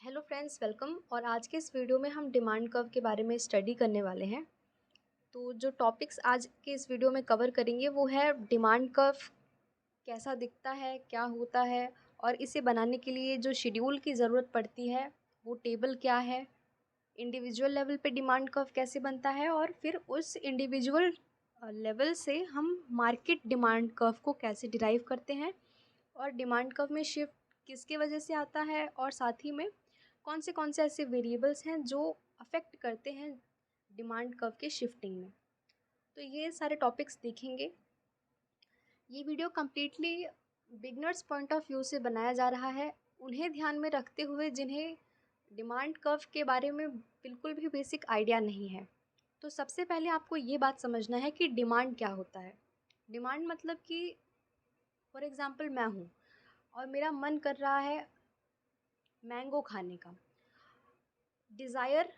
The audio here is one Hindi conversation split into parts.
Hello friends, welcome. और आज के इस वीडियो में हम डिमांड कर्व के बारे में स्टडी करने वाले हैं। तो जो टॉपिक्स आज के इस वीडियो में कवर करेंगे वो है डिमांड कर्व कैसा दिखता है, क्या होता है, और इसे बनाने के लिए जो शेड्यूल की ज़रूरत पड़ती है वो टेबल क्या है, इंडिविजुअल लेवल पे डिमांड कर्व कैसे बनता है, और फिर उस इंडिविजुअल लेवल से हम मार्केट डिमांड कर्व को कैसे डिराइव करते हैं, और डिमांड कर्व में शिफ्ट किसके वजह से आता है, और साथ ही में कौन से ऐसे वेरिएबल्स हैं जो अफेक्ट करते हैं डिमांड कर्व के शिफ्टिंग में। तो ये सारे टॉपिक्स देखेंगे। ये video completely beginners point of view से बनाया जा रहा है, उन्हें ध्यान में रखते हुए जिन्हें डिमांड कर्व के बारे में बिल्कुल भी बेसिक आइडिया नहीं है। तो सबसे पहले आपको ये बात समझना है कि डिमांड क्या होता है। डिमांड मतलब कि फॉर एग्ज़ाम्पल मैं हूँ और मेरा मन कर रहा है मैंगो खाने का। डिज़ायर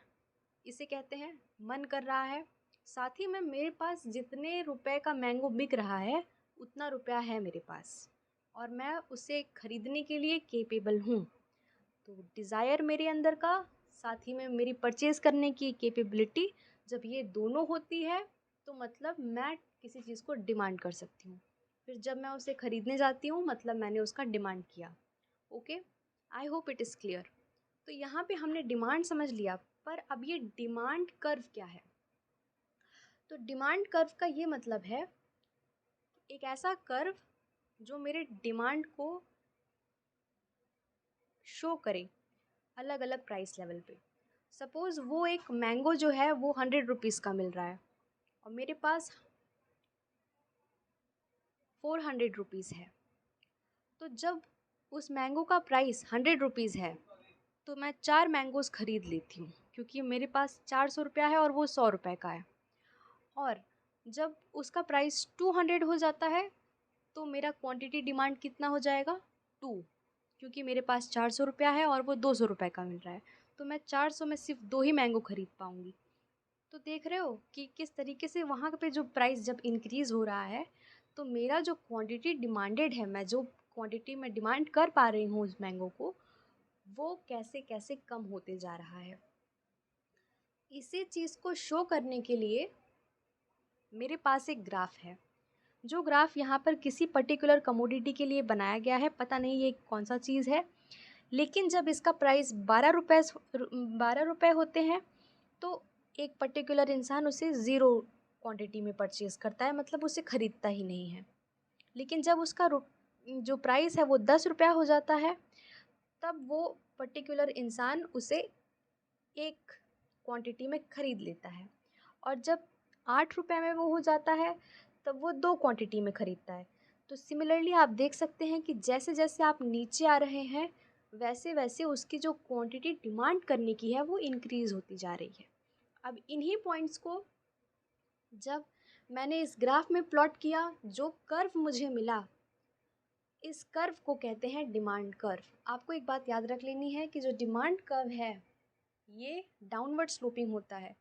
इसे कहते हैं, मन कर रहा है। साथ ही में मेरे पास जितने रुपए का मैंगो बिक रहा है उतना रुपया है मेरे पास, और मैं उसे खरीदने के लिए केपेबल हूँ। तो डिज़ायर मेरे अंदर का, साथ ही में मेरी परचेज़ करने की कैपेबिलिटी, जब ये दोनों होती है तो मतलब मैं किसी चीज़ को डिमांड कर सकती हूँ। फिर जब मैं उसे ख़रीदने जाती हूँ मतलब मैंने उसका डिमांड किया। Okay, I hope it is clear. तो यहाँ पे हमने डिमांड समझ लिया, पर अब ये डिमांड कर्व क्या है। तो डिमांड कर्व का ये मतलब है एक ऐसा कर्व जो मेरे डिमांड को शो करे अलग अलग प्राइस लेवल पे। सपोज़ वो एक मैंगो जो है वो 100 रुपीज़ का मिल रहा है और मेरे पास 400 रुपीज़ है। तो जब उस मैंगो का प्राइस 100 रुपीज़ है तो मैं 4 मैंगोज़ ख़रीद लेती हूँ, क्योंकि मेरे पास 400 रुपया है और वो 100 रुपये का है। और जब उसका प्राइस 200 हो जाता है तो मेरा क्वांटिटी डिमांड कितना हो जाएगा, 2, क्योंकि मेरे पास 400 रुपया है और वो 200 रुपये का मिल रहा है। तो मैं 400 में सिर्फ 2 ही मैंगो ख़रीद पाऊँगी। तो देख रहे हो कि किस तरीके से वहाँ पे जो प्राइस जब इंक्रीज़ हो रहा है तो मेरा जो क्वांटिटी डिमांडेड है, मैं जो क्वांटिटी में डिमांड कर पा रही हूँ उस मैंगो को, वो कैसे कैसे कम होते जा रहा है। इसी चीज़ को शो करने के लिए मेरे पास एक ग्राफ है। जो ग्राफ यहाँ पर किसी पर्टिकुलर कमोडिटी के लिए बनाया गया है, पता नहीं ये कौन सा चीज़ है, लेकिन जब इसका प्राइस 12 रुपये होते हैं तो एक पर्टिकुलर इंसान उसे ज़ीरो क्वांटिटी में परचेज़ करता है, मतलब उसे ख़रीदता ही नहीं है। लेकिन जब उसका जो प्राइस है वो 10 रुपया हो जाता है तब वो पर्टिकुलर इंसान उसे एक क्वांटिटी में ख़रीद लेता है, और जब 8 रुपये में वो हो जाता है तब वो 2 क्वांटिटी में ख़रीदता है। तो सिमिलरली आप देख सकते हैं कि जैसे जैसे आप नीचे आ रहे हैं वैसे वैसे उसकी जो क्वांटिटी डिमांड करने की है वो इंक्रीज़ होती जा रही है। अब इन्हीं पॉइंट्स को जब मैंने इस ग्राफ में प्लॉट किया, जो कर्व मुझे मिला, इस कर्व को कहते हैं डिमांड कर्व। आपको एक बात याद रख लेनी है कि जो डिमांड कर्व है ये डाउनवर्ड स्लोपिंग होता है,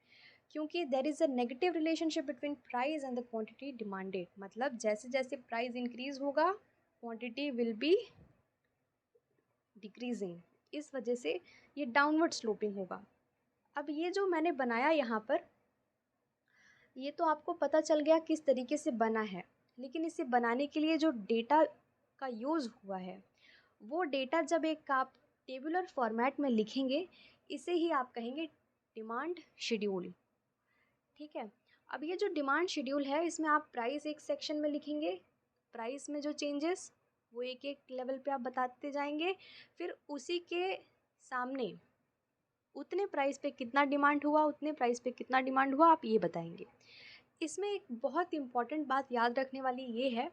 क्योंकि there is a negative relationship between price and the quantity demanded. मतलब जैसे जैसे प्राइस इंक्रीज़ होगा क्वांटिटी विल बी डिक्रीजिंग, इस वजह से ये डाउनवर्ड स्लोपिंग होगा। अब ये जो मैंने बनाया यहाँ पर, ये तो आपको पता चल गया किस तरीके से बना है, लेकिन इसे बनाने के लिए जो डेटा का यूज़ हुआ है वो डेटा जब एक आप टेबुलर फॉर्मेट में लिखेंगे, इसे ही आप कहेंगे डिमांड शेड्यूल। ठीक है। अब ये जो डिमांड शेड्यूल है इसमें आप प्राइस एक सेक्शन में लिखेंगे, प्राइस में जो चेंजेस वो एक एक लेवल पे आप बताते जाएंगे, फिर उसी के सामने उतने प्राइस पे कितना डिमांड हुआ, उतने प्राइस पे कितना डिमांड हुआ, आप ये बताएंगे। इसमें एक बहुत इम्पॉर्टेंट बात याद रखने वाली ये है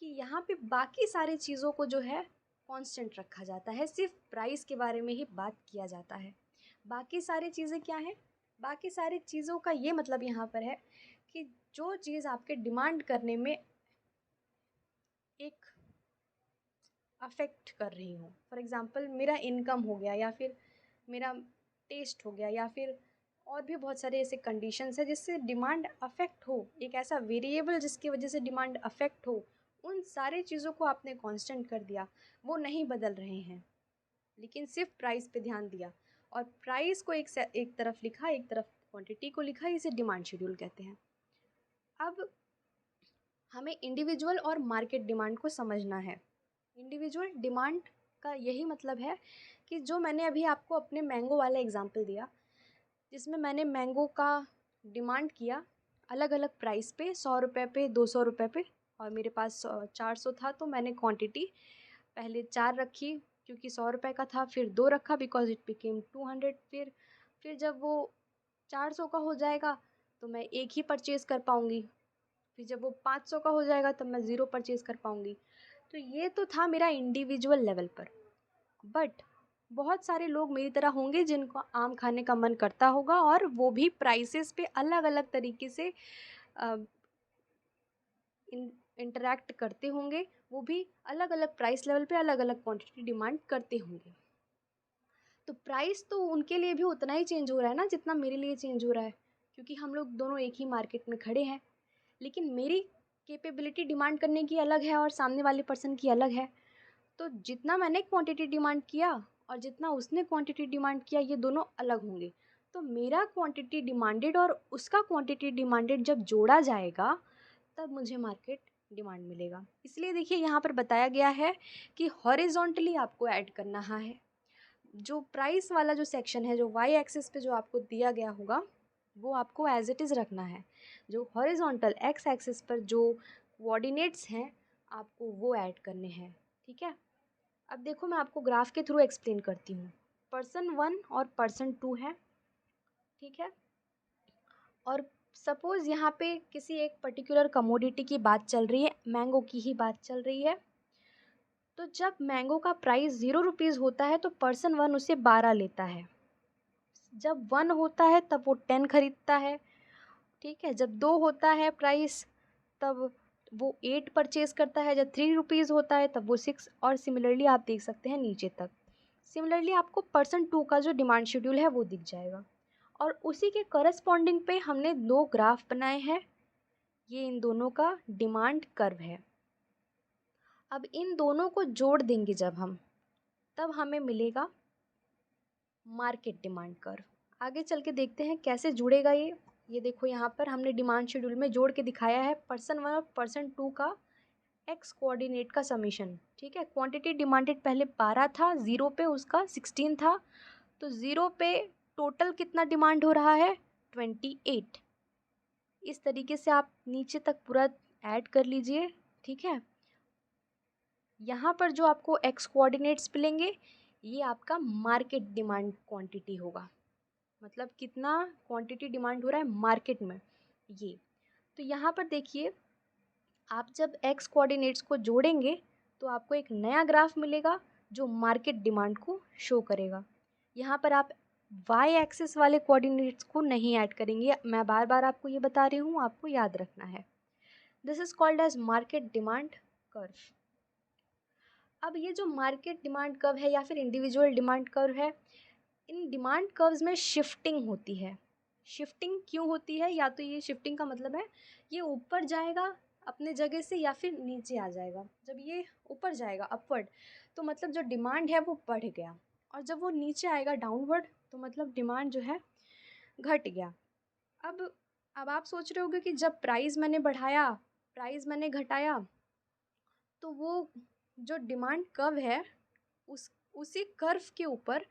कि यहाँ पे बाकी सारी चीज़ों को जो है कांस्टेंट रखा जाता है, सिर्फ प्राइस के बारे में ही बात किया जाता है। बाकी सारी चीज़ें क्या हैं, बाकी सारी चीज़ों का ये मतलब यहाँ पर है कि जो चीज़ आपके डिमांड करने में एक अफेक्ट कर रही हो, फॉर एग्ज़ाम्पल मेरा इनकम हो गया, या फिर मेरा टेस्ट हो गया, या फिर और भी बहुत सारे ऐसे कंडीशंस है जिससे डिमांड अफेक्ट हो, एक ऐसा वेरिएबल जिसकी वजह से डिमांड अफेक्ट हो, उन सारी चीज़ों को आपने कांस्टेंट कर दिया, वो नहीं बदल रहे हैं। लेकिन सिर्फ प्राइस पे ध्यान दिया और प्राइस को एक तरफ लिखा, एक तरफ क्वांटिटी को लिखा, इसे डिमांड शेड्यूल कहते हैं। अब हमें इंडिविजुअल और मार्केट डिमांड को समझना है। इंडिविजुअल डिमांड का यही मतलब है कि जो मैंने अभी आपको अपने मैंगो वाला एग्जांपल दिया, जिसमें मैंने मैंगो का डिमांड किया अलग अलग प्राइस पे, 100 रुपये पे, 200 रुपये पे, और मेरे पास 400 था, तो मैंने क्वांटिटी पहले 4 रखी क्योंकि 100 रुपये का था, फिर 2 रखा बिकॉज इट बिकेम 200। फिर जब वो 400 का हो जाएगा तो मैं एक ही परचेज़ कर पाऊँगी, फिर जब वो 500 का हो जाएगा तब मैं ज़ीरो परचेज़ कर पाऊँगी। तो ये तो था मेरा इंडिविजुअल लेवल पर। बट बहुत सारे लोग मेरी तरह होंगे जिनको आम खाने का मन करता होगा और वो भी प्राइसेस पे अलग अलग तरीके से इंटरेक्ट करते होंगे, वो भी अलग अलग प्राइस लेवल पे अलग अलग क्वांटिटी डिमांड करते होंगे। तो प्राइस तो उनके लिए भी उतना ही चेंज हो रहा है ना जितना मेरे लिए चेंज हो रहा है, क्योंकि हम लोग दोनों एक ही मार्केट में खड़े हैं। लेकिन मेरी कैपेबिलिटी डिमांड करने की अलग है और सामने वाले पर्सन की अलग है। तो जितना मैंने क्वांटिटी डिमांड किया और जितना उसने क्वांटिटी डिमांड किया, ये दोनों अलग होंगे। तो मेरा क्वांटिटी डिमांडेड और उसका क्वांटिटी डिमांडेड जब जोड़ा जाएगा तब मुझे मार्केट डिमांड मिलेगा। इसलिए देखिए यहाँ पर बताया गया है कि हॉरिजॉन्टली आपको ऐड करना है। जो प्राइस वाला जो सेक्शन है, जो वाई एक्सिस पे जो आपको दिया गया होगा, वो आपको एज इट इज़ रखना है। जो हॉरिजॉन्टल एक्स एक्सिस पर जो कोऑर्डिनेट्स हैं, आपको वो ऐड करने हैं। ठीक है, अब देखो मैं आपको ग्राफ के थ्रू एक्सप्लेन करती हूँ। पर्सन 1 और पर्सन 2 है, ठीक है। और सपोज़ यहाँ पे किसी एक पर्टिकुलर कमोडिटी की बात चल रही है, मैंगो की ही बात चल रही है। तो जब मैंगो का प्राइस 0 रुपीज़ होता है तो पर्सन 1 उसे 12 लेता है। जब 1 होता है तब वो 10 खरीदता है, ठीक है। जब 2 होता है प्राइस तब वो 8 परचेज़ करता है। जब 3 रुपीज़ होता है तब वो 6, और सिमिलरली आप देख सकते हैं नीचे तक। सिमिलरली आपको पर्सन 2 का जो डिमांड शेड्यूल है वो दिख जाएगा। और उसी के करस्पॉन्डिंग पे हमने 2 ग्राफ बनाए हैं। ये इन दोनों का डिमांड कर्व है। अब इन दोनों को जोड़ देंगे जब हम, तब हमें मिलेगा मार्केट डिमांड कर्व। आगे चल के देखते हैं कैसे जुड़ेगा ये। ये देखो यहाँ पर हमने डिमांड शेड्यूल में जोड़ के दिखाया है पर्सन 1 और पर्सन 2 का एक्स कोऑर्डिनेट का समीशन, ठीक है। क्वांटिटी डिमांडेड पहले 12 था, 0 पे उसका 16 था, तो 0 पे टोटल कितना डिमांड हो रहा है, 28। इस तरीके से आप नीचे तक पूरा ऐड कर लीजिए, ठीक है। यहाँ पर जो आपको एक्स कोऑर्डिनेट्स मिलेंगे, ये आपका मार्केट डिमांड क्वांटिटी होगा, मतलब कितना क्वांटिटी डिमांड हो रहा है मार्केट में ये। तो यहाँ पर देखिए, आप जब एक्स कोऑर्डिनेट्स को जोड़ेंगे तो आपको एक नया ग्राफ मिलेगा जो मार्केट डिमांड को शो करेगा। यहाँ पर आप वाई एक्सिस वाले कोऑर्डिनेट्स को नहीं ऐड करेंगे, मैं बार बार आपको ये बता रही हूँ, आपको याद रखना है। This is called as market demand curve. अब ये जो मार्केट डिमांड कर्व है या फिर इंडिविजुअल डिमांड कर्व है, इन डिमांड कर्व्स में शिफ्टिंग होती है। शिफ्टिंग क्यों होती है, या तो ये शिफ्टिंग का मतलब है ये ऊपर जाएगा अपने जगह से या फिर नीचे आ जाएगा। जब ये ऊपर जाएगा अपवर्ड, तो मतलब जो डिमांड है वो बढ़ गया, और जब वो नीचे आएगा डाउनवर्ड, तो मतलब डिमांड जो है घट गया। अब आप सोच रहे होगे कि जब प्राइस मैंने बढ़ाया, प्राइस मैंने घटाया, तो वो जो डिमांड कर्व है उसी कर्व के ऊपर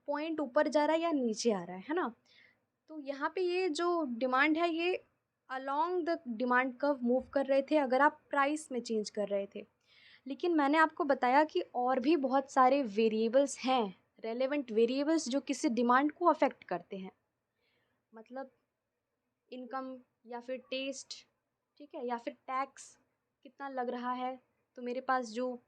पॉइंट ऊपर जा रहा है या नीचे आ रहा है ना। तो यहाँ पे ये जो डिमांड है ये along the demand curve move कर रहे थे अगर आप प्राइस में चेंज कर रहे थे। लेकिन मैंने आपको बताया कि और भी बहुत सारे वेरिएबल्स हैं, रेलेवेंट वेरिएबल्स, जो किसी डिमांड को अफेक्ट करते हैं, मतलब इनकम या फिर टेस्ट, ठीक है, या फिर टैक्स कितना लग रहा है, तो मेरे पास जो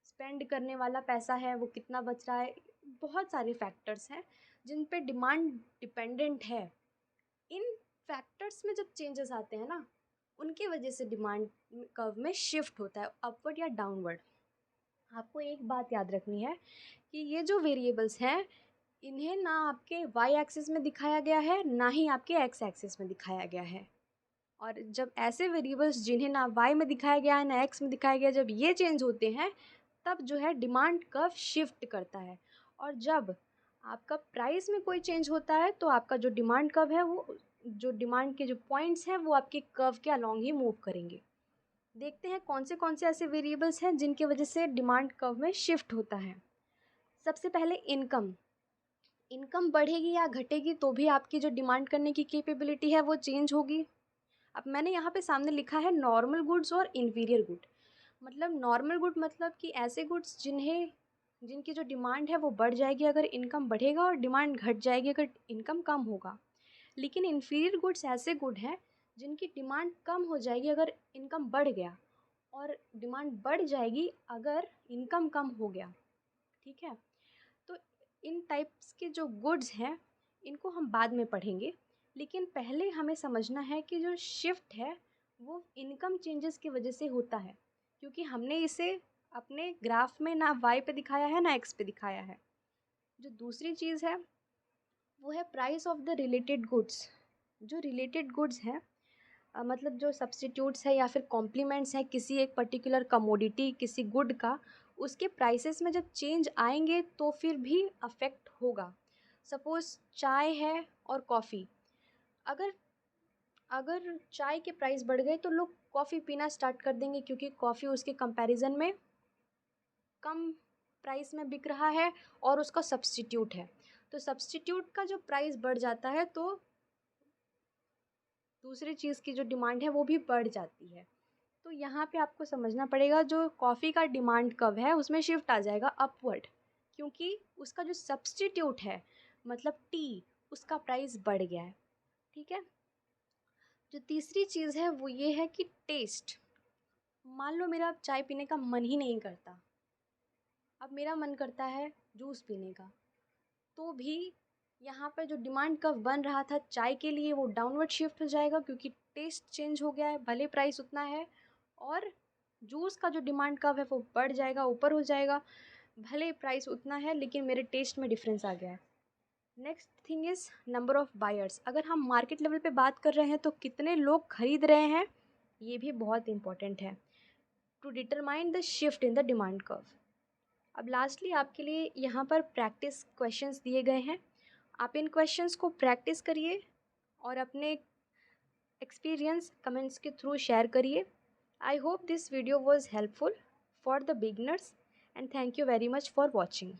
स्पेंड करने वाला पैसा है वो कितना बच रहा है। बहुत सारे फैक्टर्स हैं जिन पे डिमांड डिपेंडेंट है। इन फैक्टर्स में जब चेंजेस आते हैं ना, उनकी वजह से डिमांड कर्व में शिफ्ट होता है अपवर्ड या डाउनवर्ड। आपको एक बात याद रखनी है कि ये जो वेरिएबल्स हैं, इन्हें ना आपके वाई एक्सिस में दिखाया गया है, ना ही आपके एक्स एक्सिस में दिखाया गया है। और जब ऐसे वेरिएबल्स जिन्हें ना वाई में दिखाया गया है ना एक्स में दिखाया गया, जब ये चेंज होते हैं, तब जो है डिमांड कर्व शिफ्ट करता है। और जब आपका प्राइस में कोई चेंज होता है तो आपका जो डिमांड कर्व है वो, जो डिमांड के जो पॉइंट्स हैं वो आपके कर्व के अलॉन्ग ही मूव करेंगे। देखते हैं कौन से ऐसे वेरिएबल्स हैं जिनकी वजह से डिमांड कर्व में शिफ्ट होता है। सबसे पहले इनकम। इनकम बढ़ेगी या घटेगी तो भी आपकी जो डिमांड करने की कैपेबिलिटी है वो चेंज होगी। अब मैंने यहाँ पे सामने लिखा है नॉर्मल गुड्स और इन्फीरियर गुड। मतलब नॉर्मल गुड मतलब कि ऐसे गुड्स जिनकी जो डिमांड है वो बढ़ जाएगी अगर इनकम बढ़ेगा, और डिमांड घट जाएगी अगर इनकम कम होगा। लेकिन इन्फीरियर गुड्स ऐसे गुड हैं जिनकी डिमांड कम हो जाएगी अगर इनकम बढ़ गया, और डिमांड बढ़ जाएगी अगर इनकम कम हो गया। ठीक है, तो इन टाइप्स के जो गुड्स हैं इनको हम बाद में पढ़ेंगे, लेकिन पहले हमें समझना है कि जो शिफ्ट है वो इनकम चेंजेस की वजह से होता है, क्योंकि हमने इसे अपने ग्राफ में ना वाई पे दिखाया है ना एक्स पे दिखाया है। जो दूसरी चीज़ है वो है price of the related goods. जो रिलेटेड गुड्स हैं मतलब जो सब्स्टिट्यूट्स है या फिर कॉम्प्लीमेंट्स हैं किसी एक पर्टिकुलर कमोडिटी, किसी गुड का, उसके प्राइसेस में जब चेंज आएंगे तो फिर भी अफेक्ट होगा। सपोज़ चाय है और कॉफ़ी, अगर अगर चाय के प्राइस बढ़ गए तो लोग कॉफ़ी पीना स्टार्ट कर देंगे, क्योंकि कॉफ़ी उसके कंपैरिजन में कम प्राइस में बिक रहा है और उसका सब्स्टिट्यूट है। तो सब्स्टिट्यूट का जो प्राइस बढ़ जाता है तो दूसरी चीज़ की जो डिमांड है वो भी बढ़ जाती है। तो यहाँ पे आपको समझना पड़ेगा जो कॉफ़ी का डिमांड कर्व है उसमें शिफ्ट आ जाएगा अपवर्ड, क्योंकि उसका जो सब्स्टिट्यूट है मतलब टी, उसका प्राइस बढ़ गया है। ठीक है, जो तीसरी चीज़ है वो ये है कि टेस्ट। मान लो मेरा चाय पीने का मन ही नहीं करता, अब मेरा मन करता है जूस पीने का, तो भी यहाँ पर जो डिमांड कर्व बन रहा था चाय के लिए वो डाउनवर्ड शिफ्ट हो जाएगा, क्योंकि टेस्ट चेंज हो गया है, भले प्राइस उतना है। और जूस का जो डिमांड कर्व है वो बढ़ जाएगा, ऊपर हो जाएगा, भले प्राइस उतना है लेकिन मेरे टेस्ट में डिफरेंस आ गया है। Next thing is number of buyers. अगर हम मार्केट लेवल पे बात कर रहे हैं तो कितने लोग खरीद रहे हैं, ये भी बहुत इंपॉर्टेंट है to determine the shift in the demand curve. अब लास्टली आपके लिए यहाँ पर प्रैक्टिस क्वेश्चंस दिए गए हैं, आप इन क्वेश्चंस को प्रैक्टिस करिए और अपने एक्सपीरियंस कमेंट्स के थ्रू शेयर करिए। I hope this video was helpful for the beginners and thank you very much for watching.